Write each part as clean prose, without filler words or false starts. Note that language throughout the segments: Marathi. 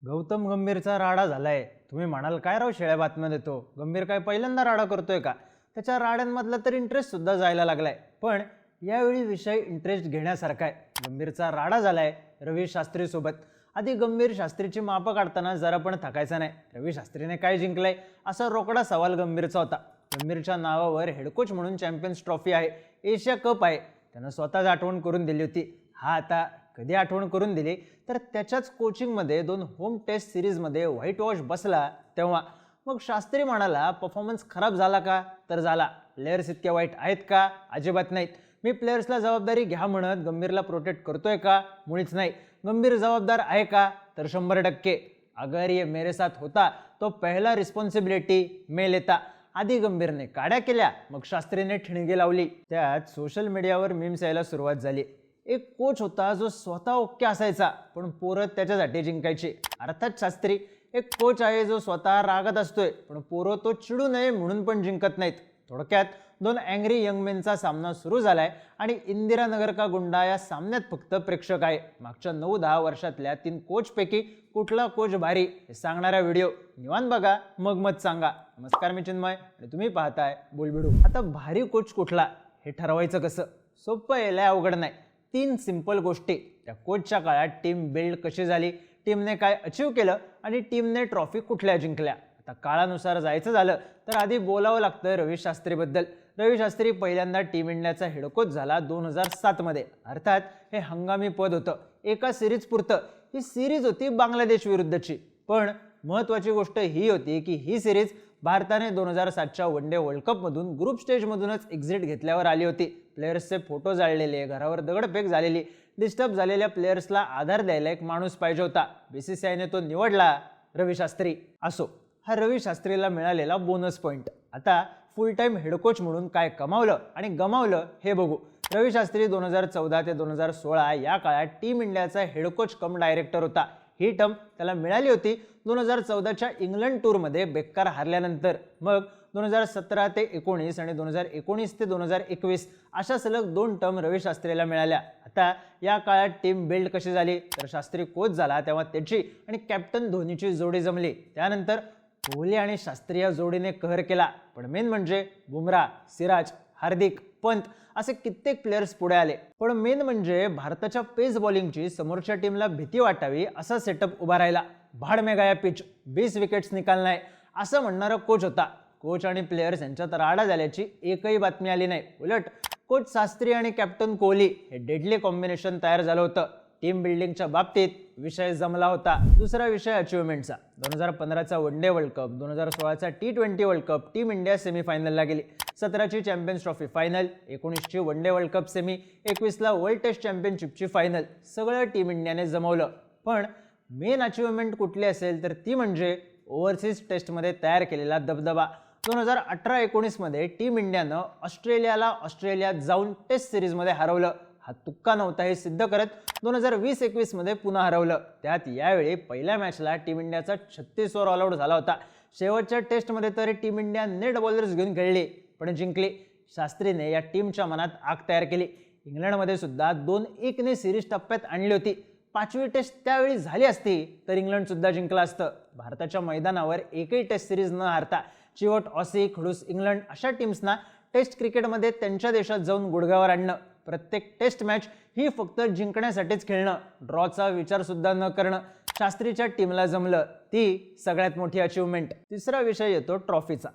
गौतम गंभीरचा राडा झालाय. तुम्ही म्हणाल काय राव शेळ्या बातम्या देतो, गंभीर काय पहिल्यांदा राडा करतोय का? त्याच्या राड्यांमधला तर इंटरेस्ट सुद्धा जायला लागलाय. पण यावेळी विषय इंटरेस्ट घेण्यासारखा आहे. गंभीरचा राडा झालाय रवी शास्त्री सोबत. आधी गंभीर शास्त्रीची मापं काढताना जरा पण थकायचा नाही. रवी शास्त्रीने काय जिंकलंय असा रोकडा सवाल गंभीरचा होता. गंभीरच्या नावावर हेडकोच म्हणून चॅम्पियन्स ट्रॉफी आहे, एशिया कप आहे. त्यानं स्वतःच आठवण करून दिली होती. हा आता कधी आठवण करून दिली तर त्याच्याच कोचिंगमध्ये 2 होम टेस्ट सिरीजमध्ये व्हाईट वॉश बसला तेव्हा. मग शास्त्री म्हणाला परफॉर्मन्स खराब झाला का? तर झाला. प्लेयर्स इतके वाईट आहेत का? अजिबात नाहीत. मी प्लेयर्सला जबाबदारी घ्या म्हणत गंभीरला प्रोटेक्ट करतोय का? मुळीच नाही. गंभीर जबाबदार आहे का? तर 100%. अगर ये मेरे साथ होता तो पहला रिस्पॉन्सिबिलिटी मैं लेता. आधी गंभीरने काड्या केल्या, मग शास्त्रीने ठिणगी लावली. त्यात सोशल मीडियावर मीम्स यायला सुरुवात झाली. एक कोच होता जो स्वतः ओके असायचा पण पोरं त्याच्यासाठी जिंकायची. अर्थात शास्त्री एक कोच आहे जो स्वतः रागात असतोय पण पोरं तो चिडू नये म्हणून पण जिंकत नाहीत. थोडक्यात 2 अँग्री यंग मेनचा सामना सुरू झालाय आणि इंदिरानगर का गुंडा या सामन्यात फक्त प्रेक्षक आहे. मागच्या 9-10 वर्षातल्या 3 कोचपैकी कुठला कोच भारी हे सांगणारा व्हिडिओ निवांत बघा, मग मत सांगा. नमस्कार, मी चिन्मय आणि तुम्ही पाहताय बोलबिडू. आता भारी कोच कुठला हे ठरवायचं कसं? सोपं आहे, लय अवघड नाही. 3 सिंपल गोष्टी. त्या कोचच्या काळात टीम बिल्ड कशी झाली, टीमने काय अचीव केलं आणि टीमने ट्रॉफी कुठल्या जिंकल्या. आता काळानुसार जायचं झालं तर आधी बोलावं लागतं रवी शास्त्रीबद्दल. रवी शास्त्री पहिल्यांदा टीम इंडियाचा हेड कोच झाला 2007 मध्ये. अर्थात हे हंगामी पद होतं, एका सिरीज पुरतं. ही सिरीज होती बांगलादेश विरुद्धची. पण महत्त्वाची गोष्ट ही होती की ही सिरीज भारताने 2007च्या वन डे वर्ल्ड कपमधून ग्रुप स्टेजमधूनच एक्झिट घेतल्यावर आली होती. प्लेयर्सचे फोटो जाळलेले, घरावर दगडफेक झालेली, डिस्टर्ब झालेल्या प्लेयर्सला आधार द्यायला एक माणूस पाहिजे होता. बीसीसीआयने तो निवडला, रवी शास्त्री. असो, हा रवी शास्त्रीला मिळालेला बोनस पॉईंट. आता फुल टाइम हेडकोच म्हणून काय कमावलं आणि गमावलं हे बघू. रवी शास्त्री 2014 ते 2016 या काळात टीम इंडियाचा हेडकोच कम डायरेक्टर होता. ही टर्म त्याला मिळाली होती 2014च्या इंग्लंड टूरमध्ये बेकार हारल्यानंतर. मग 2017 ते 19 आणि 2019 ते 2021 अशा सलग 2 टर्म रवी शास्त्रीला मिळाल्या. आता या काळात टीम बिल्ड कशी झाली तर शास्त्री कोच झाला तेव्हा त्याची आणि कॅप्टन धोनीची जोडी जमली. त्यानंतर कोहली आणि शास्त्री या जोडीने कहर केला. पण मेन म्हणजे बुमराह, सिराज, हार्दिक, पंत असे कित्येक प्लेयर्स पुढे आले. पण मेन म्हणजे भारताच्या पेस बॉलिंगची समोरच्या टीमला भीती वाटावी असा सेटअप उभा राहिला. भाड में गया पिच, 20 विकेट्स निकालना है असं म्हणणारा कोच होता. कोच आणि प्लेयर्स यांच्यात राडा झाल्याची एकही बातमी आली नाही. उलट कोच शास्त्री आणि कॅप्टन कोहली हे डेडली कॉम्बिनेशन तयार झालं होतं. टीम बिल्डिंगच्या बाबतीत विषय जमला होता. दुसरा विषय अचिव्हमेंटचा. 2015चा वन डे वर्ल्ड कप, 2016चा T20 world cup team India सेमीफायनलला गेली. 17ची चॅम्पियन्स ट्रॉफी फायनल, 19ची one day world cup semi, 21ला वर्ल्ड टेस्ट चॅम्पियनशिपची फायनल. सगळं टीम इंडियाने जमवलं. पण मेन अचिव्हमेंट कुठली असेल तर ती म्हणजे ओव्हरसीज टेस्टमध्ये तयार केलेला दबदबा. 2018-19 मध्ये टीम इंडियानं ऑस्ट्रेलियात जाऊन टेस्ट सिरीजमध्ये हरवलं. हा तुक्का नव्हता हे सिद्ध करत 2020-21 मध्ये पुन्हा हरवलं. त्यात यावेळी पहिल्या मॅचला टीम इंडियाचा 36 ओव्हर ऑल आउट झाला होता. शेवटच्या टेस्टमध्ये तरी टीम इंडिया नेट बॉलर्स घेऊन खेळली पण जिंकली. शास्त्रीने या टीमच्या मनात आग तयार केली. इंग्लंडमध्ये सुद्धा 2-1 ने सिरीज टप्प्यात आणली होती. 5वी टेस्ट त्यावेळी झाली असती तर इंग्लंड सुद्धा जिंकलं असतं. भारताच्या मैदानावर एकही टेस्ट सिरीज न हारता चिवट ऑसी, खडूस इंग्लंड अशा टीम्सना टेस्ट क्रिकेटमध्ये त्यांच्या देशात जाऊन गुडघ्यावर आणणं, प्रत्येक टेस्ट मॅच ही फक्त जिंकण्यासाठीच खेळणं, ड्रॉचा विचार सुद्धा न करणं शास्त्रीच्या टीमला जमलं. ती सगळ्यात मोठी अचिव्हमेंट. तिसरा विषय येतो ट्रॉफीचा.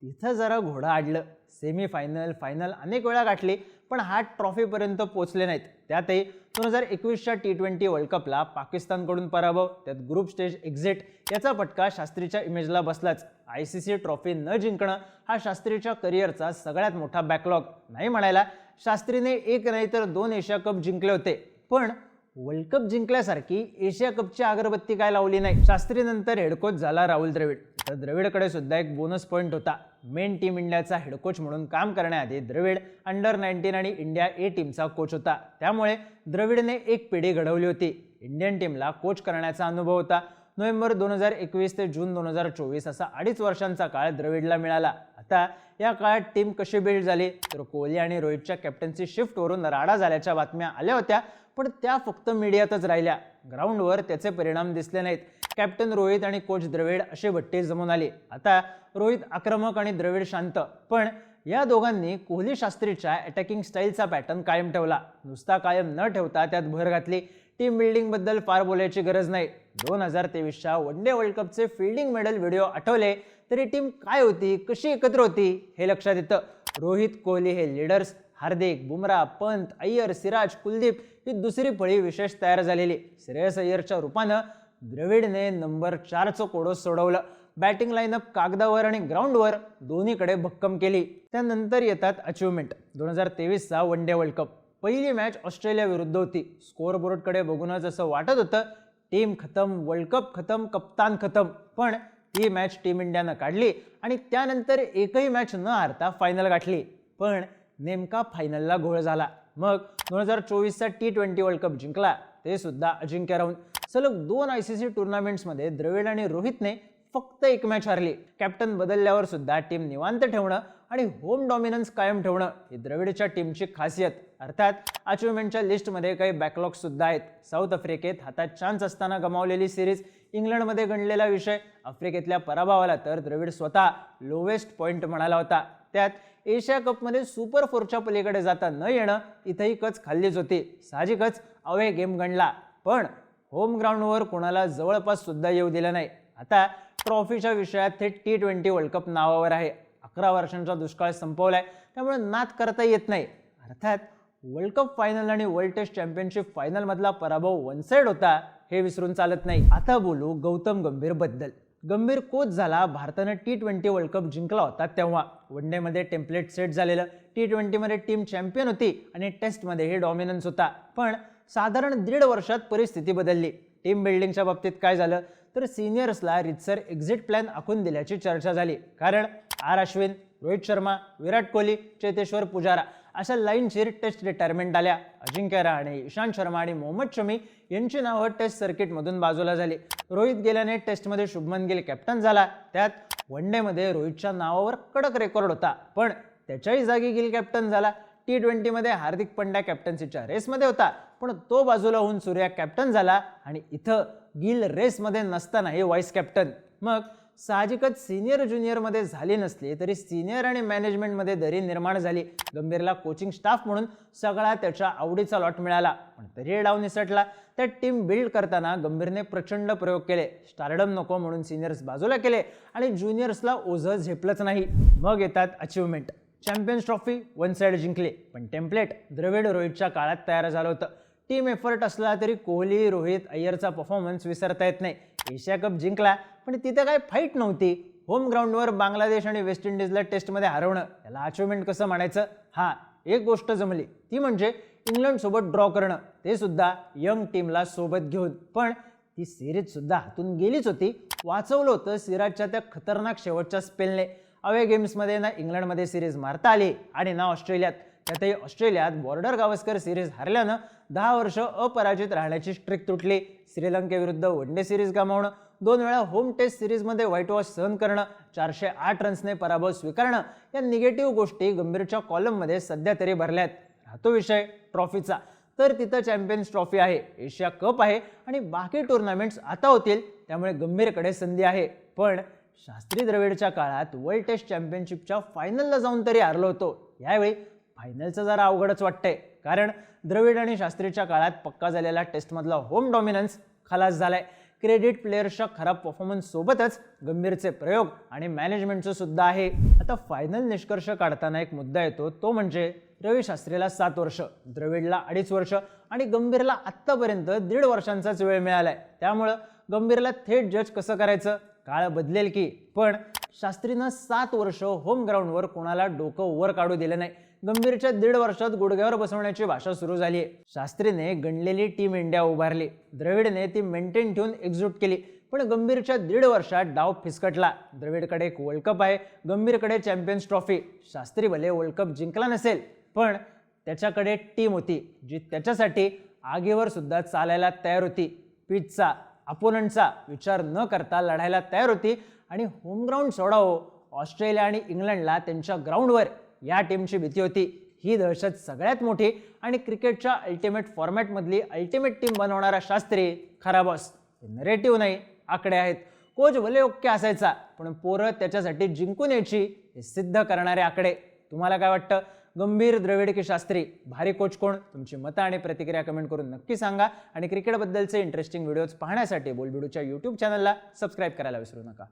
तिथं जरा घोडा आडलं. सेमीफायनल, फायनल अनेक वेळा गाठली पण हा ट्रॉफीपर्यंत पोहोचले नाहीत. त्यातही 2021च्या T20 वर्ल्ड कपला पाकिस्तानकडून पराभव, त्यात ग्रुप स्टेज एक्झिट याचा फटका शास्त्रीच्या इमेजला बसलाच. ICC ट्रॉफी न जिंकणं हा शास्त्रीच्या करिअरचा सगळ्यात मोठा बॅकलॉग. नाही म्हणायला, शास्त्रीने 1 नाही तर 2 एशिया कप जिंकले होते पण वर्ल्ड कप जिंकल्यासारखी एशिया कपची अगरबत्ती काय लावली नाही. शास्त्रीनंतर हेडकोच झाला राहुल द्रविड. तर द्रविडकडे सुद्धा एक बोनस पॉईंट होता. मेन टीम इंडियाचा हेडकोच म्हणून काम करण्याआधी द्रविड अंडर-19 आणि इंडिया ए टीमचा कोच होता. त्यामुळे द्रविडने एक पिढी घडवली होती. इंडियन टीमला कोच करण्याचा अनुभव होता. नोव्हेंबर 2021 ते जून 2024 असा 2.5 वर्षांचा काळ द्रविडला मिळाला. आता या काळात टीम कशी बिल्ड झाली तर कोहली आणि रोहितच्या कॅप्टन्सी शिफ्टवरून राडा झाल्याच्या बातम्या आल्या होत्या पण त्या फक्त मीडियातच राहिल्या. ग्राउंडवर त्याचे परिणाम दिसले नाहीत. कॅप्टन रोहित आणि कोच द्रविड अशी भट्टी जमून आली. आता रोहित आक्रमक आणि द्रविड शांत. पण या दोघांनी कोहली शास्त्रीच्या अटॅकिंग स्टाईलचा पॅटर्न कायम ठेवला. नुसता कायम न ठेवता त्यात भर घातली. टीम बिल्डिंग बद्दल फार बोलायची गरज नाही. 2023च्या वनडे वर्ल्ड कपचे फील्डिंग मेडल व्हिडिओ आठवले तरी टीम काय होती, कशी एकत्र होती हे लक्षात येतं. रोहित, कोहली हे लीडर्स. हार्दिक, बुमराह, पंत, अय्यर, सिराज, कुलदीप ही दुसरी फळी विशेष तयार झालेली. श्रेयस अय्यरच्या रूपानं द्रविडने नंबर 4चं कोडोस सोडवलं. बॅटिंग लाईनअप कागदावर आणि ग्राउंडवर दोन्हीकडे भक्कम केली. त्यानंतर येतात अचिव्हमेंट. 2023चा वनडे वर्ल्ड कप. पहिली मॅच ऑस्ट्रेलिया विरुद्ध होती. स्कोअर बोर्डकडे बघूनच असं वाटत होतं टीम खतम, वर्ल्ड कप खतम, कप्तान खतम. पण ती मॅच टीम इंडियानं काढली आणि त्यानंतर एकही मॅच न हारता फायनल गाठली. पण नेमका फायनलला घोळ झाला. मग 2024चा T20 वर्ल्ड कप जिंकला, ते सुद्धा अजिंक्य राहून. सलग 2 ICC टुर्नामेंट्समध्ये द्रविड आणि रोहितने फक्त एक मॅच हारली. कॅप्टन बदलल्यावर सुद्धा टीम निवांत ठेवणं आणि होम डॉमिनन्स कायम ठेवणं ही द्रविडच्या टीमची खासियत. अर्थात अचिव्हमेंटच्या लिस्टमध्ये काही बॅकलॉग सुद्धा आहेत. साऊथ आफ्रिकेत हातात चान्स असताना गमावलेली सिरीज, इंग्लंडमध्ये गणलेला विषय, आफ्रिकेतल्या पराभवाला तर द्रविड स्वतः लोवेस्ट पॉईंट म्हणाला होता. त्यात एशिया कपमध्ये सुपर 4च्या पलीकडे जाता न येणं इथंही कच खाल्लीच होती. साहजिकच अवे गेम गणला, पण होम ग्राउंडवर कोणाला जवळपास सुद्धा येऊ दिलं नाही. आता ट्रॉफीच्या विषयात थेट T20 वर्ल्ड कप नावावर आहे. 11 वर्षांचा दुष्काळ संपवलाय, त्यामुळे नाद करता येत नाही. अर्थात वर्ल्ड कप फायनल आणि वर्ल्ड टेस्ट चॅम्पियनशिप फायनल मधला पराभव वन साइड होता हे विसरून चालत नाही. आता बोलू गौतम गंभीर बद्दल. गंभीर कोच झाला भारतानं T20 वर्ल्ड कप जिंकला होता तेव्हा. वनडेमध्ये टेम्पलेट सेट झालेलं. T20मध्ये टीम चॅम्पियन होती आणि टेस्टमध्ये हे डॉमिनन्स होता. पण साधारण 1.5 वर्षात परिस्थिती बदलली. टीम बिल्डिंगच्या बाबतीत काय झालं तर सिनियर्सला रितसर एक्झिट प्लॅन आखून दिल्याची चर्चा झाली. कारण आर अश्विन, रोहित शर्मा, विराट कोहली, चेतेश्वर पुजारा अशा लाईनची टेस्ट रिटायरमेंट आल्या. अजिंक्य रहाणे, ईशांत शर्मा आणि मोहम्मद शमी यांची नावं टेस्ट सर्किटमधून बाजूला झाली. रोहित गेल्याने टेस्टमध्ये शुभमन गिल कॅप्टन झाला. त्यात वनडेमध्ये रोहितच्या नावावर कडक रेकॉर्ड होता, पण त्याच्याही जागी गिल कॅप्टन झाला. T20मध्ये हार्दिक पंड्या कॅप्टन्सीच्या रेसमध्ये होता, पण तो बाजूला होऊन सूर्या कॅप्टन झाला आणि इथं गिल रेसमध्ये नसतानाही व्हाईस कॅप्टन. मग साहजिकच सिनियर ज्युनियरमध्ये झाली नसली तरी सिनियर आणि मॅनेजमेंटमध्ये दरी निर्माण झाली. गंभीरला कोचिंग स्टाफ म्हणून सगळा त्याच्या आवडीचा लॉट मिळाला, पण तरी डाव निसटला. त्या टीम बिल्ड करताना गंभीरने प्रचंड प्रयोग केले. स्टारडम नको म्हणून सिनियर्स बाजूला केले आणि ज्युनियर्सला ओझं झेपलंच नाही. मग येतात achievement. Champions trophy one side जिंकली, पण टेम्पलेट द्रविड रोहितच्या काळात तयार झालं होतं. टीम एफर्ट असला तरी कोहली, रोहित, अय्यरचा परफॉर्मन्स विसरता येत नाही. एशिया कप जिंकला, पण तिथे काय फाईट नव्हती. होम ग्राउंडवर बांगलादेश आणि वेस्ट इंडिजला टेस्टमध्ये हरवणं याला अचिव्हमेंट कसं म्हणायचं? हां, एक गोष्ट जमली, ती म्हणजे इंग्लंडसोबत ड्रॉ करणं, ते सुद्धा यंग टीमला सोबत घेऊन. पण ती सिरीज सुद्धा हातून गेलीच होती. वाचवलं होतं सिराजच्या त्या खतरनाक शेवटच्या स्पेलने. अवे गेम्समध्ये ना इंग्लंडमध्ये सिरीज मारता आली आणि ना ऑस्ट्रेलियात. त्यातही ऑस्ट्रेलियात बॉर्डर गावस्कर सिरीज हारल्यानं 10 वर्ष अपराजित राहण्याची स्ट्रिक तुटली. श्रीलंकेविरुद्ध वनडे सिरीज गमावणं, 2 वेळा होम टेस्ट सिरीजमध्ये व्हाईट वॉश सहन करणं, 408 रन्सने पराभव स्वीकारणं, या निगेटिव्ह गोष्टी गंभीरच्या कॉलममध्ये सध्या तरी भरल्यात. राहतो विषय ट्रॉफीचा, तर तिथं चॅम्पियन्स ट्रॉफी आहे, एशिया कप आहे आणि बाकी टुर्नामेंट्स आता होतील, त्यामुळे गंभीरकडे संधी आहे. पण शास्त्री द्रविडच्या काळात वर्ल्ड टेस्ट चॅम्पियनशिपच्या फायनलला जाऊन तरी हारलो होतो. यावेळी फायनलचं जरा अवघडच वाटतंय, कारण द्रविड आणि शास्त्रीच्या काळात पक्का झालेला टेस्टमधला होम डॉमिनन्स खलास झालाय. क्रेडिट प्लेयर्सच्या खराब परफॉर्मन्स सोबतच गंभीरचे प्रयोग आणि मॅनेजमेंटचं सुद्धा आहे. आता फायनल निष्कर्ष काढताना एक मुद्दा येतो, तो म्हणजे रवी शास्त्रीला 7 वर्ष, द्रविडला 2.5 वर्ष आणि गंभीरला आत्तापर्यंत 1.5 वर्षांचाच वेळ मिळालाय. त्यामुळं गंभीरला थेट जज कसं करायचं? काळ बदलेल की. पण शास्त्रीनं 7 वर्ष होम ग्राउंडवर कोणाला डोकं वर काढू दिलं नाही. गंभीरच्या 1.5 वर्षात गुडघ्यावर बसवण्याची भाषा सुरू झाली. शास्त्रीने गणलेली टीम इंडिया उभारली, द्रविडने ती मेंटेन ठेवून एक्झिक्यूट केली. पण गंभीरच्या 1.5 वर्षात डाव फिसकटला. द्रविडकडे एक वर्ल्ड कप आहे, गंभीरकडे चॅम्पियन्स ट्रॉफी. शास्त्री भले वर्ल्ड कप जिंकला नसेल, पण त्याच्याकडे टीम होती जी त्याच्यासाठी आगीवर सुद्धा चालायला तयार होती. पिचचा, अपोनंटचा विचार न करता लढायला तयार होती. आणि होम ग्राउंड सोडावं, ऑस्ट्रेलिया आणि इंग्लंडला त्यांच्या ग्राउंडवर या टीमची भीती होती. ही दहशत सगळ्यात मोठी आणि क्रिकेटच्या अल्टिमेट फॉर्मॅटमधली अल्टिमेट टीम बनवणारा शास्त्री खरा बॉस. हे नरेटिव्ह नाही, आकडे आहेत. कोच भले ओके असायचा, पण पोरं त्याच्यासाठी जिंकून यायची हे सिद्ध करणारे आकडे. तुम्हाला काय वाटतं? गंभीर, द्रविड की शास्त्री, भारी कोच कोण? तुमची मतं आणि प्रतिक्रिया कमेंट करून नक्की सांगा. आणि क्रिकेटबद्दलचे इंटरेस्टिंग व्हिडिओज पाहण्यासाठी बोलबिडूच्या यूट्यूब चॅनलला सबस्क्राईब करायला विसरू नका.